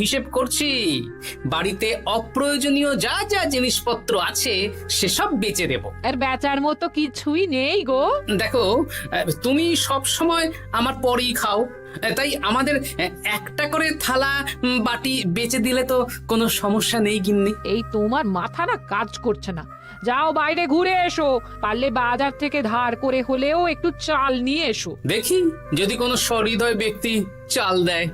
হিসেব করছি। বাড়িতে অপ্রয়োজনীয় যা যা জিনিসপত্র আছে সেসব বেচে দেব। আর বেচার মতো কিছুই নেই গো। দেখো, তুমি সব সময় আমার পরেই খাও, তাই আমাদের একটা করে থালা বাটি বেচে দিলে তো কোনো সমস্যা নেই গিন্নি। এই তোমার মাথা না কাজ করছে না। যাও বাইরে ঘুরে এসো, পারলে বাজার থেকে ধার করে হলেও একটু চাল নিয়ে এসো। দেখি যদি কোনো সহৃদয় ব্যক্তি চাল দেয়।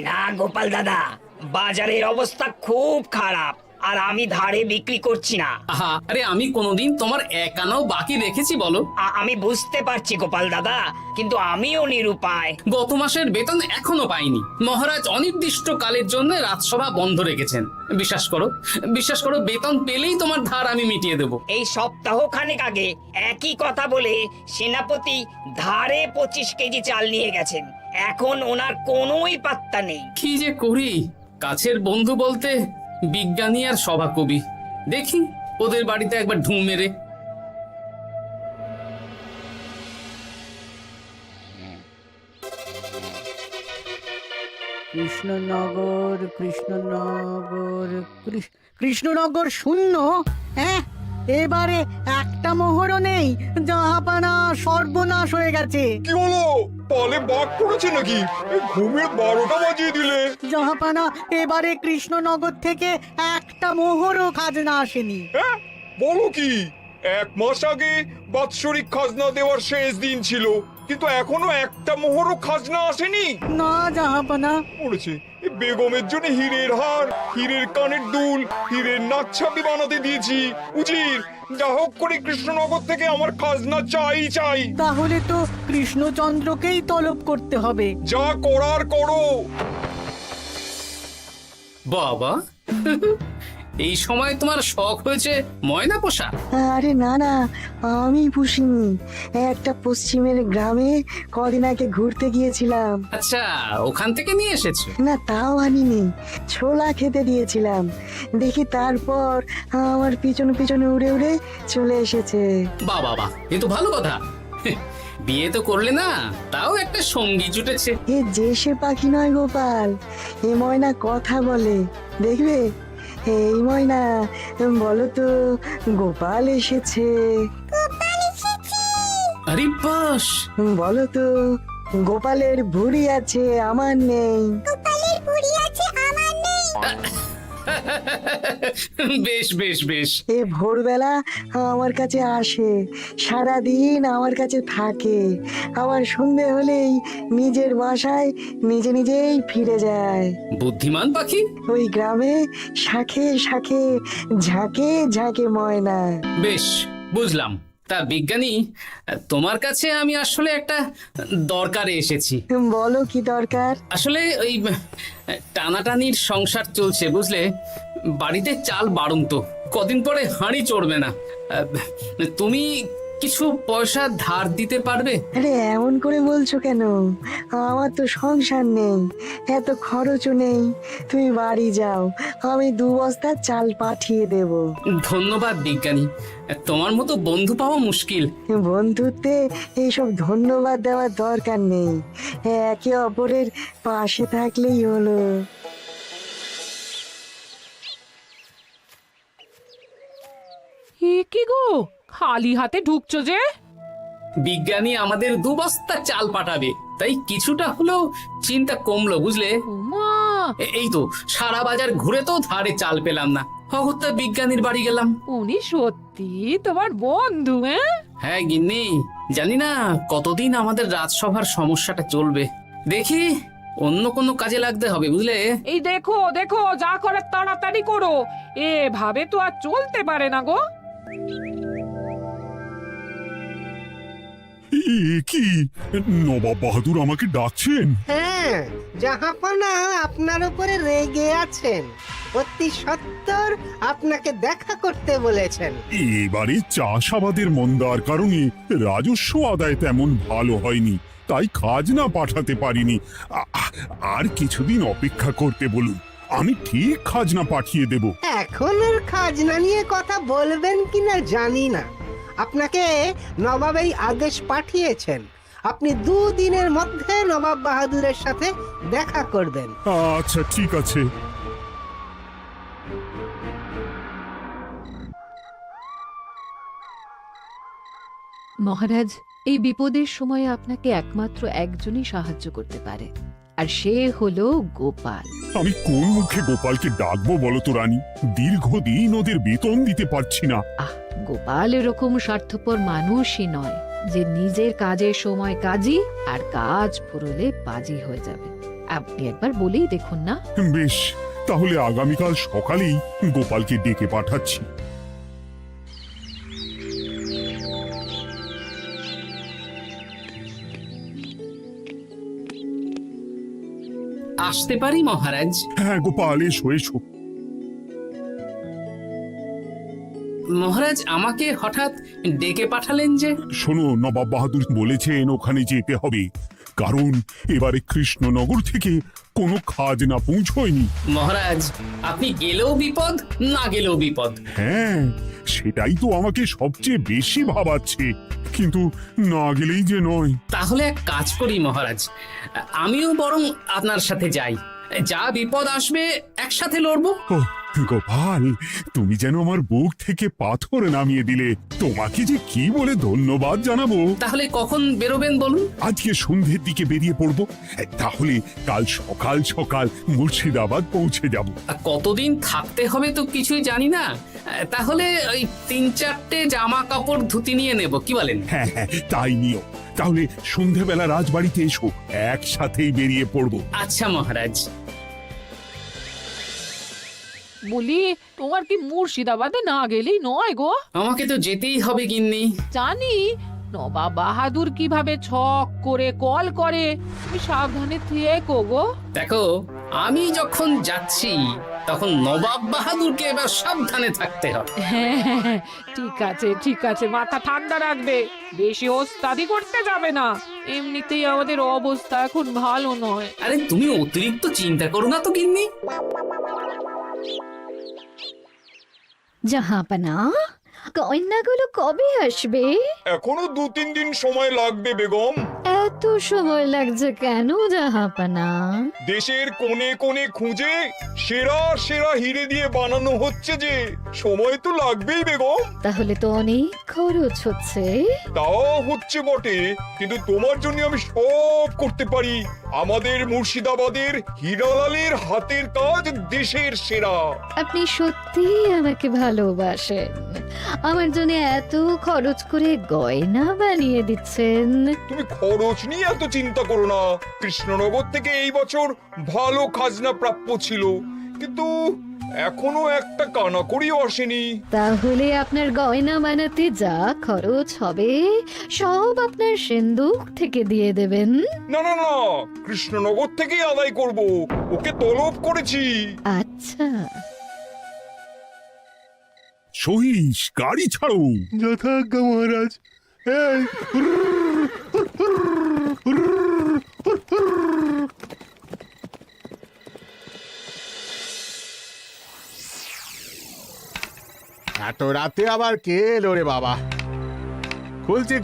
না গোপাল দাদা, বাজারের অবস্থা খুব খারাপ, আর আমি ধারে বিক্রি করছি না। আহা, আরে আমি কোনোদিন তোমার একানাও বাকি রেখেছি বলো? আমি বুঝতে পারছি গোপাল দাদা, কিন্তু আমিও নিরুপায়। গত মাসের বেতন এখনো পাইনি। মহারাজ অনির্দিষ্ট কালের জন্য রাজসভা বন্ধ রেখেছেন। বিশ্বাস করো, বিশ্বাস করো, বেতন পেলেই তোমার ধার আমি মিটিয়ে দেব। এই সপ্তাহ খানেক আগে একই কথা বলে সেনাপতি ধারে 25 কেজি চাল নিয়ে গেছেন। এখন ওনার কোনোই পাত্তা নেই। কি যে করি, কাছের বন্ধু বলতে বিজ্ঞানী আর সভাকবি। দেখি ওদের বাড়িতে একবার ঢুঁ মেরে। কৃষ্ণনগর কৃষ্ণনগর কৃষ্ণনগর শূন্য। হ্যাঁ, এবারে একটা মোহরও নেই। জাহাপানা সর্বনাশ হয়ে গেছে। কি হলো? পালে বাঘ পড়েছে নাকি? এই ঘুমের 12টা বাজিয়ে দিলে। জাহাপানা, এবারে কৃষ্ণনগর থেকে একটা মোহরও খাজনা আসেনি। হ্যাঁ, বলো কি? 1 মাস আগে বাৎসরিক খাজনা দেওয়ার শেষ দিন ছিল, কিন্তু এখনো একটা মোহরও খাজনা আসেনি। না জাহাপানা। পড়েছে এই বেগমের জন্য হীরের হার, হীরের কানের দুল, হীরের নাকছাবি বানাতে দিয়েছি। উজির, যা হোক করে কৃষ্ণনগর থেকে আমার খাজনা চাই চাই। তাহলে তো কৃষ্ণচন্দ্রকেই তলব করতে হবে। যা করার করো। বাবা, এই সময় তোমার শখ হয়েছে ময়না পোষা? আরে না না, আমি পুষিনি। একটা পশ্চিমের গ্রামে কদিন আগে ঘুরতে গিয়েছিলাম। আচ্ছা, ওখান থেকে নিয়ে এসেছো? না, তাও আনিনি, ছোলা খেতে দিয়েছিলাম। দেখি তারপর আমার পিছনে পিছনে উড়ে উড়ে চলে এসেছে। বাহ বাহ বাহ, এ তো ভালো কথা। বিয়ে তো করলে না, তাও একটা সঙ্গী জুটেছে। এ যে সে পাখি নয় গোপাল, এ ময়না কথা বলে, দেখবে। এই ময়না, বলো তো গোপাল এসেছে। আরে বাস, বলো তো গোপালের ভুঁড়ি আছে আমার নেই। বেশ বেশ বেশ। এ ভোরবেলা আমার কাছে আসে, সারাদিন আমার কাছে থাকে, আবার সন্ধে হলেই নিজের বাসায় নিজে নিজেই ফিরে যায়। বুদ্ধিমান পাখি। ওই গ্রামে শাখে শাখে ঝাঁকে ঝাঁকে ময়না। বেশ, বুঝলাম। তা বিজ্ঞানী, তোমার কাছে আমি আসলে একটা দরকারে এসেছি। বলো কি দরকার? আসলে ওই টানাটানির সংসার চলছে, বুঝলে। বাড়িতে চাল বাড়ন্ত, কদিন পরে হাঁড়ি চড়বে না। তুমি কিছু পয়সা ধার দিতে পারবে? আরে এমন করে বলছো কেন? আমার তো সংসার নেই, এত খরচও নেই। তুমি বাড়ি যাও, আমি 2 বস্তা চাল পাঠিয়ে দেব। ধন্যবাদ বিজ্ঞানী, তোমার মতো বন্ধু পাওয়া মুশকিল। বন্ধুত্বে এইসব ধন্যবাদ দেওয়ার দরকার নেই, একে অপরের পাশে থাকলেই হলো। এ কি গো, খালি হাতে ঢুকছো যে? বিজ্ঞানী আমাদের 2 বস্তা চাল পাঠাবে, তাই কিছুটা হলেও চিন্তা কমলো, বুঝলে। ওমা, এই তো সারা বাজার ঘুরে তো ধারে চাল পেলাম না, হগত্যা বিজ্ঞানীর বাড়ি গেলাম। উনি সত্যি তোমার বন্ধু? হ্যাঁ গিন্নি, জানি না কতদিন আমাদের রাজসভার সমস্যাটা চলবে। দেখি অন্য কোনো কাজে লাগতে হবে, বুঝলে। এই দেখো দেখো, যা করার তাড়াতাড়ি করো, এভাবে তো আর চলতে পারে না গো। কি নবাব বাহাদুর আমাকে ডাকছেন? হ্যাঁ, জাহাপনা আপনার উপরে রেগে আছেন। অতি সত্বর আপনাকে দেখা করতে বলেছেন। এবারে চাষাবাদের মন্দার কারণে রাজস্ব আদায় তেমন ভালো হয়নি, তাই খাজনা পাঠাতে পারিনি। আর কিছুদিন অপেক্ষা করতে বলুন, আমি ঠিক খাজনা পাঠিয়ে দেব। এখন আর খাজনা নিয়ে কথা বলবেন কিনা জানি না। আপনাকে নবাব এই আদেশ পাঠিয়েছেন, আপনি 2 দিনের মধ্যে নবাব বাহাদুরের সাথে দেখা করবেন। আচ্ছা ঠিক আছে। মহারাজ, এই বিপদের সময়ে আপনাকে একমাত্র একজনই সাহায্য করতে পারে, আর সে হলো গোপাল। আমি কোন মুখে গোপালকে ডাকবো বলো তো রানী? দীর্ঘদিন ওদের বেতন দিতে পারছি না। গোপাল এরকম স্বার্থপর মানুষই নয় যে নিজের কাজের সময় কাজী আর কাজ ফুরলে বাজি হয়ে যাবে। আপনি একবার বলেই দেখুন না। বেশ, তাহলে আগামীকাল সকালেই গোপালকে ডেকে পাঠাচ্ছি। আসতে পারি মহারাজ? হ্যাঁ গোপাল, এসো এসো। মহারাজ আমাকে হঠাৎ ডেকে পাঠালেন যে? শোনো, নবাব বাহাদুর বলেছেন ওখানে যেতে হবে, কারণ এবারে কৃষ্ণনগর থেকে কোনো খাজনা পৌঁছয়নি। মহারাজ, আপনি গেলেও বিপদ, না গেলেও বিপদ। হ্যাঁ, সেটাই তো আমাকে সবচেয়ে বেশি ভাবাচ্ছে, কিন্তু না গেলেই যে নয়। তাহলে এক কাজ করি মহারাজ, আমিও বরং আপনার সাথে যাই। যা বিপদ আসবে একসাথে লড়বো। ও গোপাল, তুমি যেন আমার বুক থেকে পাথর নামিয়ে দিলে। তোমাকে যে কি বলে ধন্যবাদ জানাবো। তাহলে কখন বেরোবেন বলুন? আজকে সন্ধ্যের দিকে বেরিয়ে পড়বো, তাহলে কাল সকাল সকাল মুর্শিদাবাদ পৌঁছে যাব। কতদিন থাকতে হবে তো কিছুই জানি না, তাহলে ওই 3-4টে জামা কাপড় ধুতি নিয়ে নেব, কি বলেন? হ্যাঁ হ্যাঁ, তাই নিও। তাহলে সন্ধ্যেবেলা রাজবাড়িতে এসো, একসাথেই বেরিয়ে পড়বো। আচ্ছা মহারাজ। বলি, তোমার কি মুর্শিদাবাদে না গেলেই নয় গো? আমাকে তো যেতেই হবে গিন্নি। জানি নবাব বাহাদুর কিভাবে ছক করে কল করে, তুমি সাবধানে থেকো গো। দেখো, আমি যখন যাচ্ছি তখন নবাব বাহাদুরকে এবার সাবধানে থাকতে হবে। হ্যাঁ, ঠিক আছে, মাথা ঠান্ডা রাখবে, বেশি ওস্তাদি করতে যাবে না। এমনিতেই আমাদের অবস্থা এখন ভালো নয়। আরে তুমি অতিরিক্ত চিন্তা করো না তো গিন্নি। জাহাপনা, কন্যাগুলো কবে আসবে? এখনো 2-3 দিন সময় লাগবে বেগম। এত সময় লাগছে কেন জাহাপনা? দেশের কোণে কোণে খুঁজে সেরা সেরা হিরে দিয়ে বানানো হচ্ছে যে, সময় তো লাগবেই বেগম। তাহলে তো অনেক খরচ হচ্ছে। তাও হচ্ছে বটে, কিন্তু তোমার জন্য আমি সব করতে পারি। আমাদের মুর্শিদাবাদের হীরালালের হাতের কাজ দেশের সেরা। আপনি সত্যি আমাকে ভালোবাসেন, আমার জন্য এত খরচ করে গয়না বানিয়ে দিচ্ছেন। তুমি খরচ নিয়ে এত চিন্তা করো না। কৃষ্ণনগর থেকে এই বছর ভালো খাজনা প্রাপ্য ছিল, কিন্তু এখনো একটা কানাকড়িও আসেনি। তাহলে আপনার গয়না বানাতে যা খরচ হবে সব আপনার সিন্দুক থেকে দিয়ে দেবেন। না না না, কৃষ্ণনগর থেকেই আদায় করব, ওকে তলব করেছি। আচ্ছা, সহিস, গাড়ি ছাড়ো। যথাজ্ঞা মহারাজ। এই এত রাতে আবার কে এলো রে বাবা? খুলছি।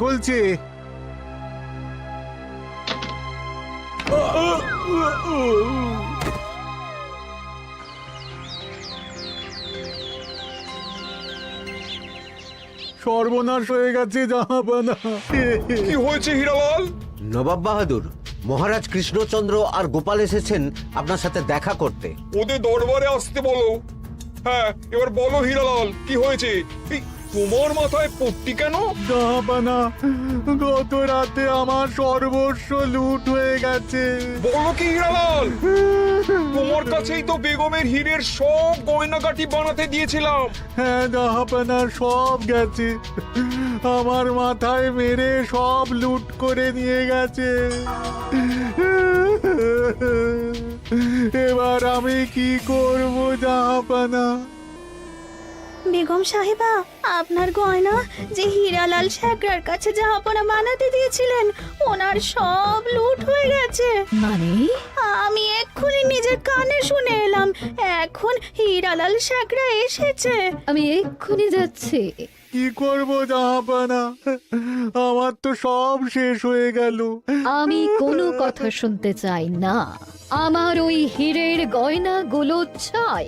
সর্বনাশ হয়ে গেছে জাহাপানা। কি হয়েছে হীরালাল? নবাব বাহাদুর, মহারাজ কৃষ্ণচন্দ্র আর গোপাল এসেছেন আপনার সাথে দেখা করতে। ওদের দরবারে আসতে বলো। হ্যাঁ, এবার বলো হীরালাল, কি হয়েছে? এই, তোমার মাথায় পট্টি কেন? জাহাপানা, গত রাতে আমার সর্বস্ব লুট হয়ে গেছে। বলো কি হীরালাল? তোমার কাছেই তো বেগমের হীরের সব গয়নাগাটি বানাতে দিয়েছিলাম। হ্যাঁ জাহাপানা, সব গেছে। আমার মাথায় মেরে সব লুট করে নিয়ে গেছে। এবার আমি কি করব জাহাপানা? বেগম সাহেবা, আপনার গয়না যে হীরালাল শেখরার কাছে জাহাপনা বানাতে দিয়েছিলেন, ওনার সব লুট হয়ে গেছে। মানে? আমি এক্ষুনি নিজের কানে শুনে এলাম, এখন হীরালাল শেখরা এসেছে। আমি এক্ষুনি যাচ্ছি। কি করব জাহাপানা, আমার তো সব শেষ হয়ে গেল। আমি কোনো কথা শুনতে চাই না, আমার ওই হীরের গয়নাগুলো চাই।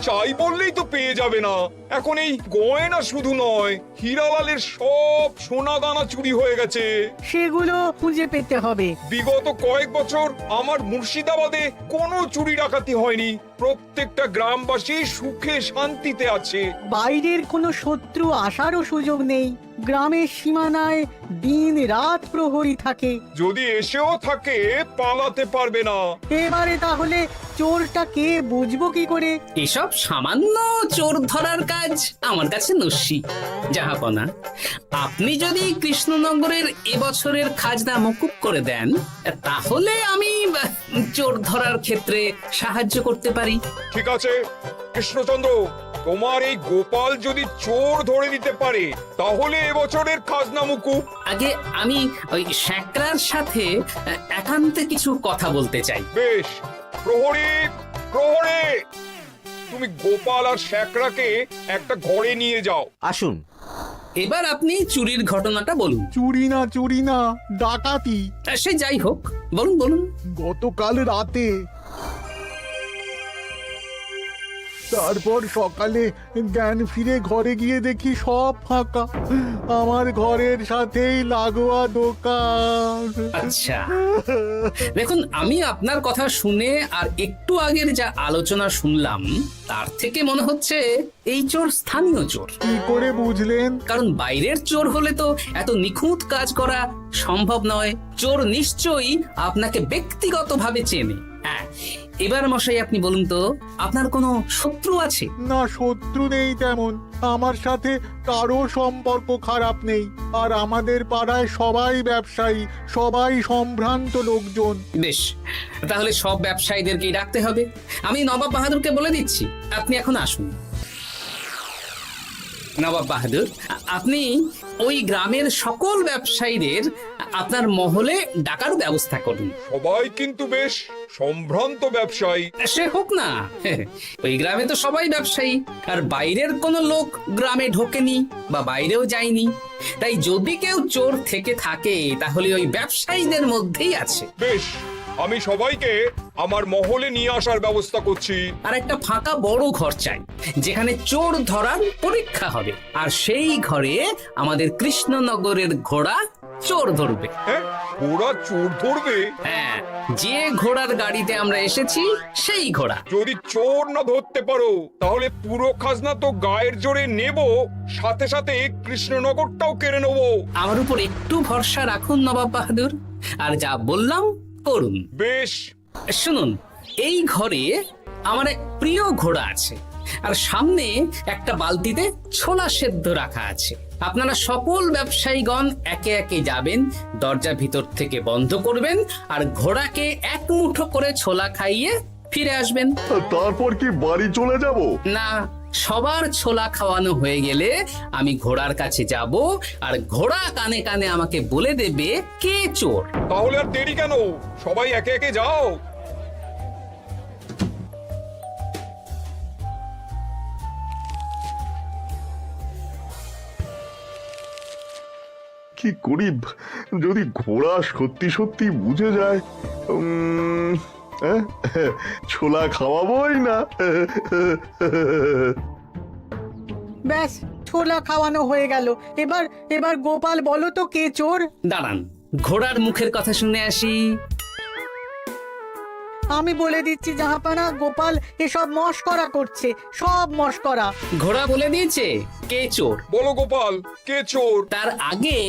চাই বললেই তো পেয়ে যাবে না। এখন এই গয়না শুধু নয়, হীরালালের সব সোনা দানা চুরি হয়ে গেছে। সেগুলো খুঁজে পেতে হবে। বিগত কয়েক বছর আমার মুর্শিদাবাদে কোনো চুরি ডাকাতি হয়নি। প্রত্যেকটা গ্রামবাসী সুখে শান্তিতে আছে। বাইরের কোনো শত্রু আসারও সুযোগ নেই। গ্রামের সীমানায় দিন রাত প্রহরী থাকে। যদি এসেও থাকে পালাতে পারবে না। এবারে তাহলে চোরটা কে বুঝবো কি করে? এসব সামান্য চোর ধরার কাজ আমার কাছে নস্যি। জাহাপনা, আপনি যদি কৃষ্ণনগরের এবছরের খাজনা মকুব করে দেন, তাহলে আমি চোর ধরার ক্ষেত্রে সাহায্য করতে পারি। ঠিক আছে কৃষ্ণচন্দ্র, তোমার এই গোপাল যদি চোর ধরে দিতে পারে তাহলে এবছরের খাজনা মুকুব। আগে আমি ওই শ্যাকরার সাথে একান্তে কিছু কথা বলতে চাই। বেশ, প্রহরী প্রহরী, তুমি গোপাল আর শ্যাকরাকে একটা ঘরে নিয়ে যাও। আসুন। এবার আপনি চুরির ঘটনাটা বলুন। চুরি না, ডাকাতি। সে যাই হোক, বলুন বলুন। গতকাল রাতে, তারপর সকালে জ্ঞান ফিরে ঘরে গিয়ে দেখি সব ফাঁকা। আমার ঘরের সাথেই লাগোয়া দোকান। আচ্ছা, দেখুন, আমি আপনার কথা শুনে আর একটু আগের যা আলোচনা শুনলাম তার থেকে মনে হচ্ছে এই চোর স্থানীয় চোর। কি করে বুঝলেন? কারণ বাইরের চোর হলে তো এত নিখুঁত কাজ করা সম্ভব নয়। চোর নিশ্চয়ই আপনাকে ব্যক্তিগতভাবে চেনে। হ্যাঁ, এবার মশাই আপনি বলুন তো, আপনার কোনো শত্রু আছে? না, শত্রু নেই তেমন। আমার সাথে কারো সম্পর্ক খারাপ নেই। আর আমাদের পাড়ায় সবাই ব্যবসায়ী, সবাই সম্ভ্রান্ত লোকজন। বেশ, তাহলে সব ব্যবসায়ীদেরকেই ডাকতে হবে। আমি নবাব বাহাদুরকে বলে দিচ্ছি, আপনি এখন আসুন। নবাব বাহাদুর, আপনি ওই গ্রামের সকল ব্যবসায়ীদের আপনার মহলে ডাকার ব্যবস্থা করুন। সবাই কিন্তু বেশ সম্ভ্রান্ত ব্যবসায়ী। সে হোক না, ওই গ্রামে তো সবাই ব্যবসায়ী, আর বাইরের কোনো লোক গ্রামে ঢোকেনি বা বাইরেও যায়নি। তাই যদি কেউ চোর থেকে থাকে তাহলে ওই ব্যবসায়ীদের মধ্যেই আছে। বেশ, আমি সবাইকে আমার মহলে নিয়ে আসার ব্যবস্থা করছি। আর একটা ফাঁকা বড় ঘর চাই, যেখানে চোর ধরার পরীক্ষা হবে। আর সেই ঘরে আমাদের কৃষ্ণনগরের ঘোড়া চোর ধরবে। হ্যাঁ, ঘোড়া চোর ধরবে? হ্যাঁ, যে ঘোড়ার গাড়িতে আমরা এসেছি সেই ঘোড়া। যদি চোর না ধরতে পারো তাহলে পুরো খাজনা তো গায়ের জোরে নেব, সাথে সাথে কৃষ্ণনগরটাও কেড়ে নেব। আমার উপর একটু ভরসা রাখুন নবাব বাহাদুর, আর যা বললাম করুন। বেশ, শুনুন, এই ঘরে আমার এক প্রিয় ঘোড়া আছে, আর সামনে একটা বালতিতে ছোলা সেদ্ধ রাখা আছে। আপনারা সকল ব্যবসায়ীগণ একে একে যাবেন, দরজা ভিতর থেকে বন্ধ করবেন, আর ঘোড়াকে এক মুঠো করে ছোলা খাইয়ে ফিরে আসবেন। তারপর কি বাড়ি চলে যাব? না, সবার ছোলা খাওয়ানো হয়ে গেলে আমি ঘোড়ার কাছে যাব, আর ঘোড়া কানে কানে আমাকে বলে দেবে কে চোর। তাহলে আর দেরি কেন, সবাই একে একে যাও। কি করি যদি ঘোড়া সত্যি সত্যি বুঝে যায়? ছোলা খাওয়াবোই না। ব্যাস, ছোলা খাওয়ানো হয়ে গেল। এবার এবার গোপাল বলো তো কে চোর? দাঁড়ান, ঘোড়ার মুখের কথা শুনে আসি। আমি বলে দিচ্ছি জাহাপানা, গোপাল এসব মশকরা করছে, সব মশকরা। ঘোড়া বলে দিয়েছে কে চোর। বলো গোপাল, কে চোর? তার আগে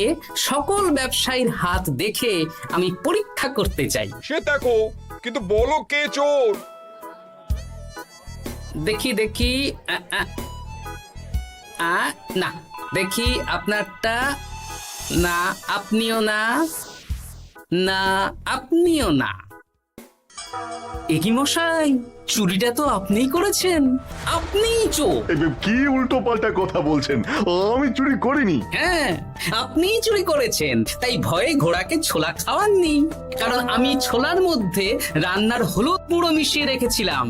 সকল ব্যবসায়ীর হাত দেখে আমি পরীক্ষা করতে চাই। সে দেখো, কিন্তু বলো কে চোর? দেখি দেখি, না, দেখি আপনারটা। না, আপনিও না। না, আপনিও না। একি মশাই, চুরিটা তো আপনিই করেছেন, আপনিই চোর। কি উল্টো পাল্টা কথা বলছেন? আমি চুরি করিনি। হ্যাঁ, আপনিই চুরি করেছেন, তাই ভয়ে ঘোড়াকে ছোলা খাওয়াননি। কারণ আমি ছোলার মধ্যে রান্নার হলুদ গুঁড়ো মিশিয়ে রেখেছিলাম,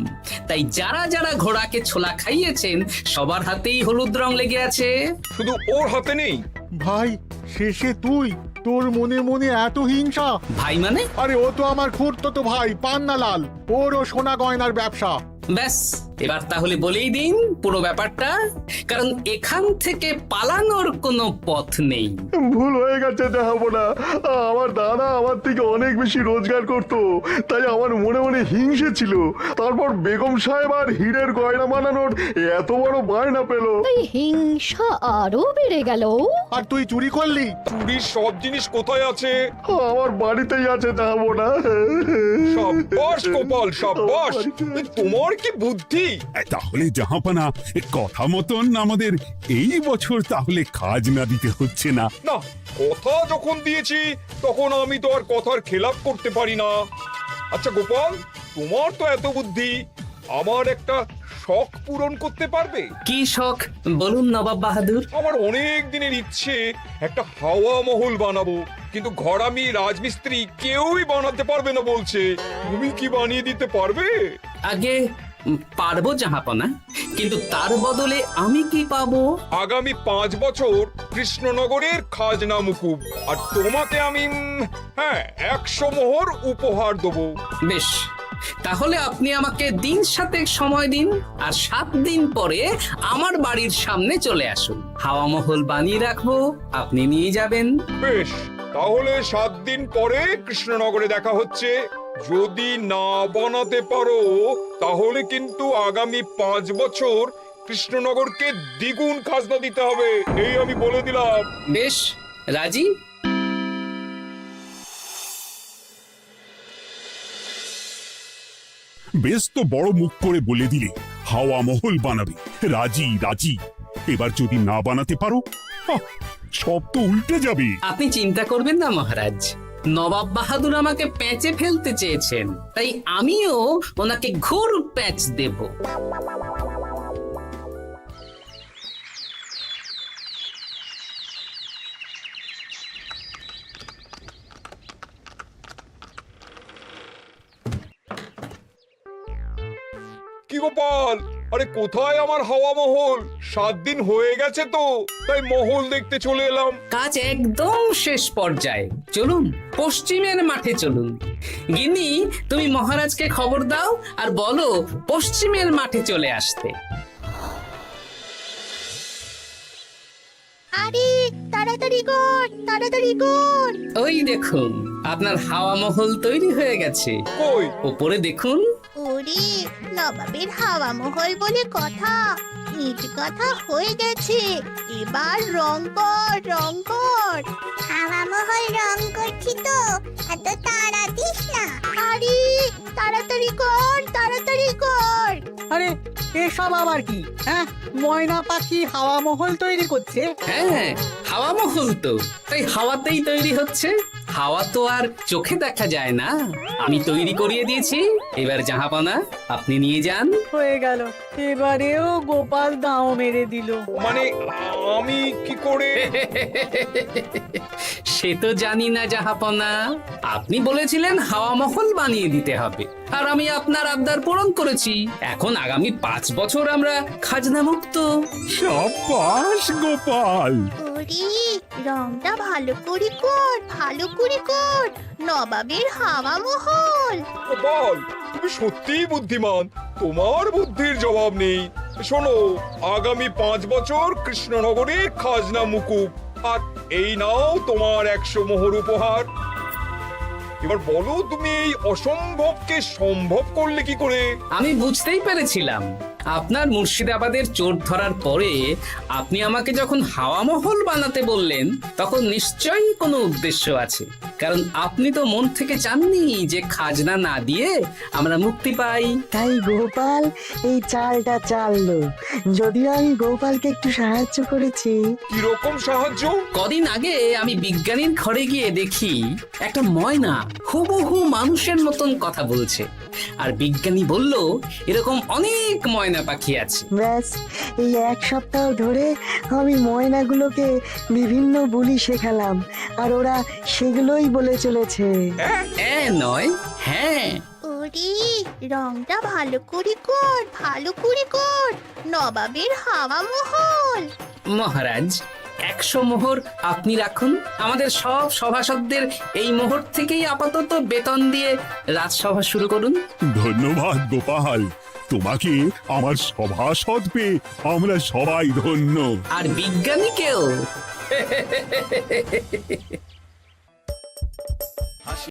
তাই যারা যারা ঘোড়াকে ছোলা খাইয়েছেন সবার হাতেই হলুদ রং লেগে আছে। শুধু ওর হাতে নেই। ভাই, শেষে তুই? তোর মনে মনে এত হিংসা? ভাই মানে? আরে ও তো আমার খুড়তো ভাই পান্নালাল, ওরও সোনা গয়নার ব্যবসা। ব্যাস, এবার তাহলে বলেই দিন পুরো ব্যাপারটা, কারণ এখান থেকে পালানোর কোনো পথ নেই। ভুল হয়ে গেছে না, আমার দাদা আমার থেকে অনেক বেশি রোজগার করত, তাই আমার মনে মনে হিংসে ছিল। তারপর বেগম সাহেব আর হীরের গয়না বানানোর এত বড় বায়না পেল, তাই হিংসা আরো বেড়ে গেল। আর তুই চুরি করলি? চুরির সব জিনিস কোথায় আছে? আমার বাড়িতেই আছে না। সাব্বাস গোপাল, সাব্বাস, তোমার কি বুদ্ধি! তাহলে জাহাপানা, কথা মতন আমাদের এই বছর তাহলে খাজনা দিতে হচ্ছে না। না, কথা যখন দিয়েছি তখন আমি তো আর কথার খেলাপ করতে পারি না। আচ্ছা গোপাল, তোমার তো এত বুদ্ধি, আমার একটা শখ পূরণ করতে পারবে? কি শখ বলুন নবাব বাহাদুর। আমার অনেক দিনের ইচ্ছে একটা হাওয়া মহল বানাবো, কিন্তু ঘরামি রাজমিস্ত্রি কেউই বানাতে পারবে না বলছে। তুমি কি বানিয়ে দিতে পারবে? আগে পারবো জাহাপনা, কিন্তু তার বদলে আমি কি পাবো? আগামী 5 বছর কৃষ্ণনগরের খাজনা মুকুব, আর তোমাকে আমি 100 মোহর উপহার দেবো। বেশ, তাহলে আপনি আমাকে দিন 7 সময় দিন, আর 7 দিন পরে আমার বাড়ির সামনে চলে আসুন। হাওয়া মহল বানিয়ে রাখবো, আপনি নিয়ে যাবেন। বেশ, তাহলে 7 দিন পরে কৃষ্ণনগরে দেখা হচ্ছে। যদি না বানাতে পারো তাহলে কিন্তু আগামী 5 বছর কৃষ্ণনগরকে দ্বিগুণ খাজনা দিতে হবে, এই আমি বলে দিলাম। বেশ, রাজি? বেশ তো বড় মুখ করে বলে দিলে হাওয়া মহল বানাবে। রাজি রাজি। এবার যদি না বানাতে পারো, সব তো উল্টে যাবে। আপনি চিন্তা করবেন না মহারাজ, নবাব বাহাদুর আমাকে প্যাঁচে ফেলতে চেয়েছেন, তাই আমিও ওনাকে ঘোর প্যাঁচ দেব। কি গোপাল, আরে কোথায় আমার হাওয়া মহল? 7 দিন হয়ে গেছে তো, তাই মহল দেখতে চলে এলাম। কাজ একদম শেষ পর্যায়ে, চলুন পশ্চিমের মাঠে চলুন। গিন্নি, তুমি মহারাজকে খবর দাও আর বলো পশ্চিমের মাঠে চলে আসতে। আরে তাড়াতাড়ি কর, তাড়াতাড়ি কর। ওই দেখুন, আপনার হাওয়া মহল তৈরি হয়ে গেছে। কই? উপরে দেখুন। ওরে, নবাবের হাওয়া মহল বলে কথা, ইট কথা হয়ে গেছে। এবার রং কর, রং কর। হাওয়া মহল রং করছি তো, এত তাড়া দিস না। আরে তাড়াতাড়ি কর, তাড়াতাড়ি কর। আরে এসব আবার কি? ময়না পাখি হাওয়া মহল তৈরি করছে? হ্যাঁ, হাওয়া মহল তো, তাই হাওয়াতেই তৈরি হচ্ছে। হাওয়া তো আর চোখে দেখা যায় না, আমি তৈরি করিয়ে দিয়েছি। এবার জাহাপানা, আপনি নিয়ে যান। হয়ে গেল, এবারেও গোপাল দাও মেরে দিল। মানে আমি কি করে? সে তো জানি না জাহাপনা, আপনি বলেছিলেন হাওয়া মহল বানিয়ে দিতে হবে, আর আমি আপনার আবদার পূরণ করেছি। এখন আগামী 5 বছর আমরা খাজনা মুক্ত। সাব্বাস গোপাল। ওরে, রংটা ভালো করে কর, ভালো করে কর। নবাবের হাওয়া মহল। গোপাল, তুমি সত্যিই বুদ্ধিমান, তোমার বুদ্ধির জবাব নেই। শোনো, আগামী 5 বছর কৃষ্ণনগরে খাজনা মুকুব, আর এই নাও তোমার 100 মোহর উপহার। এবার বলো, তুমি এই অসম্ভবকে সম্ভব করলে কি করে? আমি বুঝতেই পেরেছিলাম, আপনার মুর্শিদাবাদের চোর ধরার পরে আপনি আমাকে যখন হাওয়া মহল বানাতে বললেন, তখন নিশ্চয়ই কোনো উদ্দেশ্য আছে। কারণ আপনি তো মন থেকে চাননি যে খাজনা না দিয়ে আমরা মুক্তি পাই। তাই গোপাল এই চালটা চাললো। যদিও আমি গোপালকে একটু সাহায্য করেছি। কিরকম সাহায্য? কদিন আগে আমি বিজ্ঞানীর ঘরে গিয়ে দেখি একটা ময়না হুবহু মানুষের মতন কথা বলছে। আর বিজ্ঞানী বলল এরকম অনেক ময়না পাখি আছে। ব্যাস, এই এক সপ্তাহ ধরে আমি ময়নাগুলোকে বিভিন্ন বুলি শেখালাম, আর ওরা সেগুলোই বলে চলেছে। নয়, হ্যাঁ। ওরে রংটা ভালো করে কর, নবাবের হাওয়া মহল। মহারাজ, 100 মোহর আপনি রাখুন। আমাদের সব সভাসদদের এই মোহর থেকেই আপাতত বেতন দিয়ে রাজসভা শুরু করুন। ধন্যবাদ গোপাল, তোমাকে আমার সভাসদ পেয়ে আমরা সবাই ধন্য। আর বিজ্ঞানীকেও।